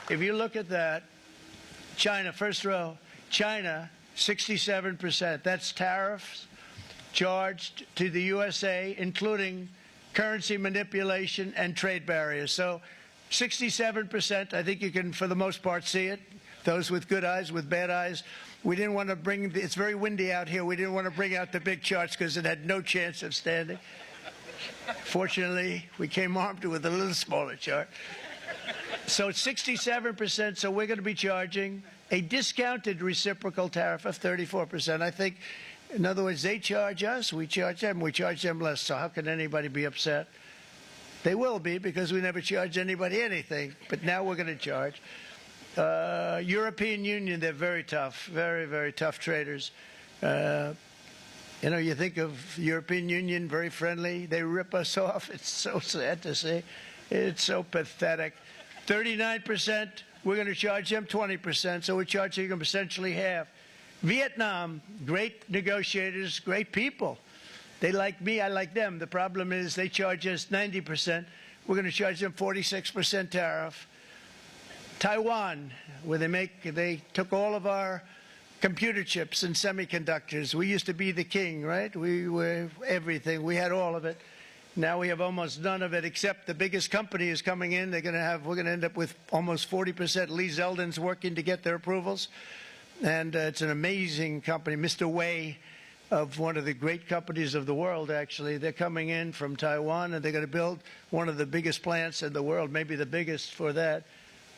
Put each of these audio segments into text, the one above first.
if you look at that, China, first row, China, 67%. That's tariffs charged to the USA, including currency manipulation and trade barriers. So 67%, I think you can, for the most part, see it. Those with good eyes, with bad eyes. We didn't want to bring, it's very windy out here, we didn't want to bring out the big charts because it had no chance of standing. Fortunately, we came armed with a little smaller chart. So it's 67%, so we're going to be charging a discounted reciprocal tariff of 34%. I think, in other words, they charge us, we charge them less. So how can anybody be upset? They will be, because we never charge anybody anything, but now we're going to charge. European Union, they're very tough, very, very tough traders. You know, you think of European Union, very friendly. They rip us off. It's so sad to see. It's so pathetic. 39%, we're going to charge them 20%, so we're charging them essentially half. Vietnam, great negotiators, great people. They like me, I like them. The problem is they charge us 90%. We're going to charge them 46% tariff. Taiwan, where they took all of our computer chips and semiconductors. We used to be the king, right? We were everything. We had all of it. Now we have almost none of it, except the biggest company is coming in. We're going to end up with almost 40%. Lee Zeldin's working to get their approvals. And it's an amazing company. Mr. Wei, of one of the great companies of the world, actually. They're coming in from Taiwan, and they're going to build one of the biggest plants in the world, maybe the biggest for that.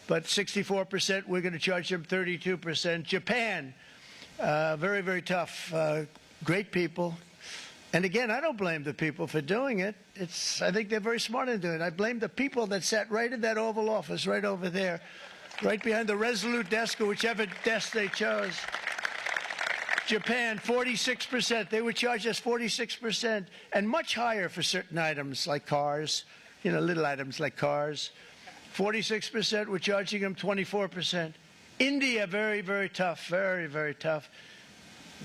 But 64%, we're going to charge them 32%. Japan, very, very tough, great people. And again, I don't blame the people for doing it. I think they're very smart in doing it. I blame the people that sat right in that Oval Office, right over there, right behind the Resolute desk or whichever desk they chose. Japan, 46%. They would charge us 46%, and much higher for certain items like cars, you know, little items like cars. 46%, we're charging them 24%. India, very, very tough, very, very tough.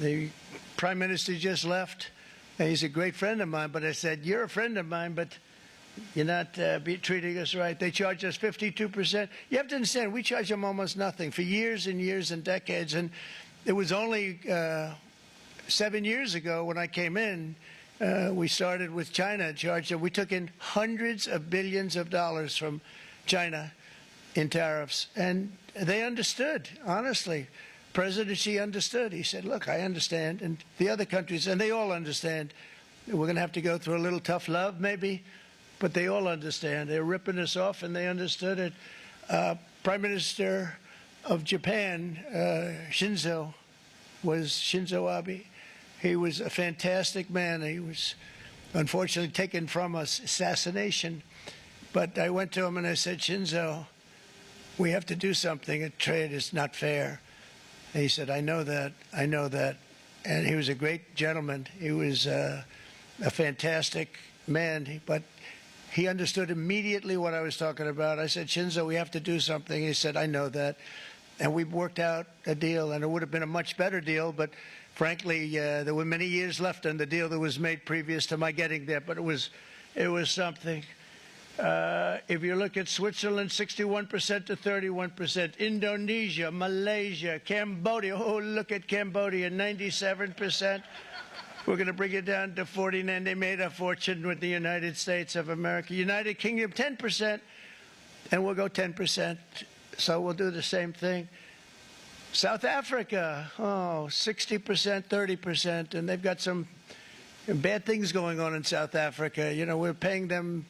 The Prime Minister just left. And he's a great friend of mine, but I said, you're a friend of mine, but you're not treating us right. They charge us 52%. You have to understand, we charge them almost nothing for years and years and decades. And it was only 7 years ago when I came in, we started with China and charged them. We took in hundreds of billions of dollars from China in tariffs. And they understood, honestly. President Xi understood. He said, look, I understand. And the other countries, and they all understand. We're going to have to go through a little tough love, maybe, but they all understand. They're ripping us off, and they understood it. Prime Minister of Japan, Shinzo Abe. He was a fantastic man. He was unfortunately taken from us, assassination. But I went to him and I said, Shinzo, we have to do something. Trade is not fair. And he said, I know that, I know that. And he was a great gentleman. He was a fantastic man, but he understood immediately what I was talking about. I said, Shinzo, we have to do something. He said, I know that. And we worked out a deal, and it would have been a much better deal, but frankly, there were many years left on the deal that was made previous to my getting there, but it was something. If you look at Switzerland, 61% to 31%. Indonesia, Malaysia, Cambodia. Oh, look at Cambodia, 97%. We're going to bring it down to 49. They made a fortune with the United States of America. United Kingdom, 10%, and we'll go 10%. So we'll do the same thing. South Africa, 60%, 30%, and they've got some bad things going on in South Africa. You know, we're paying them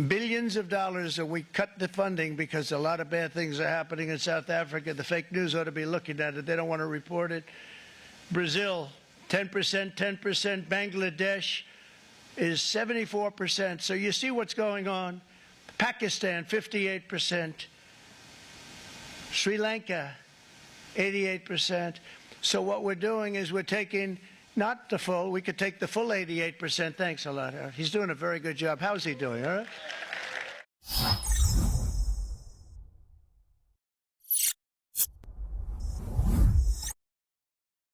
billions of dollars, and we cut the funding because a lot of bad things are happening in South Africa. The fake news ought to be looking at it. They don't want to report it. Brazil, 10%, 10%. Bangladesh is 74%. So you see what's going on. Pakistan, 58%. Sri Lanka, 88%. So what we're doing is we're taking not the full, we could take the full 88%. Thanks a lot, Eric. He's doing a very good job. How's he doing, all right?